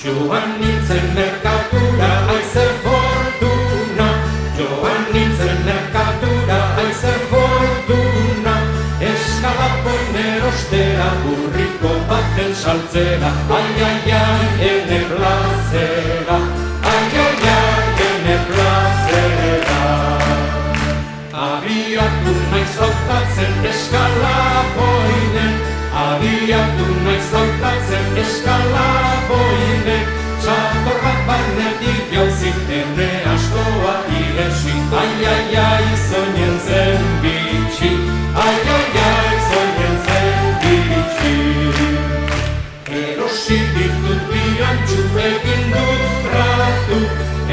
Joan nintzen merkatura, aizer fortuna. Joan nintzen merkatura, aizer fortuna. Eskalapoin erostera, burriko baten saltzera. Ai, ai, ai, ene plazera. Ai, ai, ai, ene plazera. Abiatu naiz hautatzen eskalapoinen. Abiatu naiz hautatzen eskalapoinen. Txator bat barnetik jauzi, erne astoa iresi. Ai, ai, ai, zoinen zen bitxi. Ai, ai, ai, zoinen zen bitxi. Erosi ditut biantxu egin dut tratu.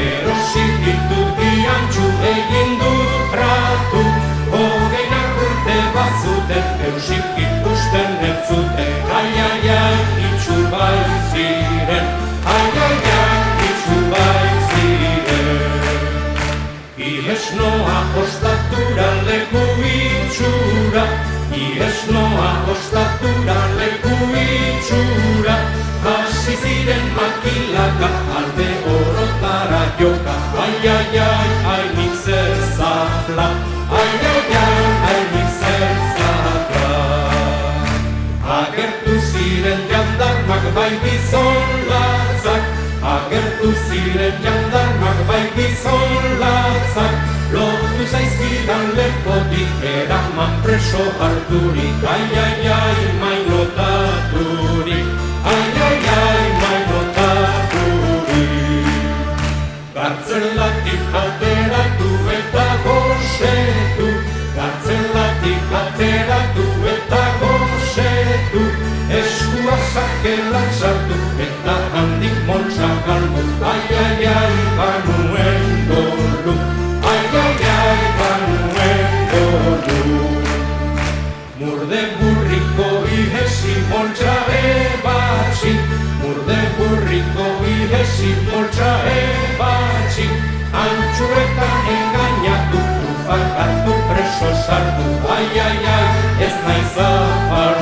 Erosi ditut biantxu egin dut tratu. Hogeinak urte bazuten, eusik ikusten ez zuten. Ai, ai, ai, itxu bai ziren. Ai, ai, ai, itxu bai ziren. Ies noa ostatura leku itxura. Ies noa ostatura leku itxura. Hasi ziren makilaka, alde orotara joka. Ai, ai, ai, hainik zer zafla. Ai, ai, ai, hainik zer zafla. Agertu ziren jandarmak bai gizon latzak. Agertu ziren jandarmak bai gizon latzak. Lotu zaizkidan lepotik eraman preso harturik. Ai, ai, ai, mainotaturik. Ai, ai, ai, mainotaturik. Gartzelatik ateratu eta gosetu. Gartzelatik ateratu eta gosetu. Eskua sakelan sartu eta handik moltsa galdu. Ai, ai, ai, banuen dolu. Ai, ai, ai, banuen dolu. Murde burriko ihesi moltsa ebatzi. Murde burriko ihesi moltsa ebatzi. Antxuetan engainatu, trufakatu, preso sartu. Ai, ai, ai, ez naiz afar.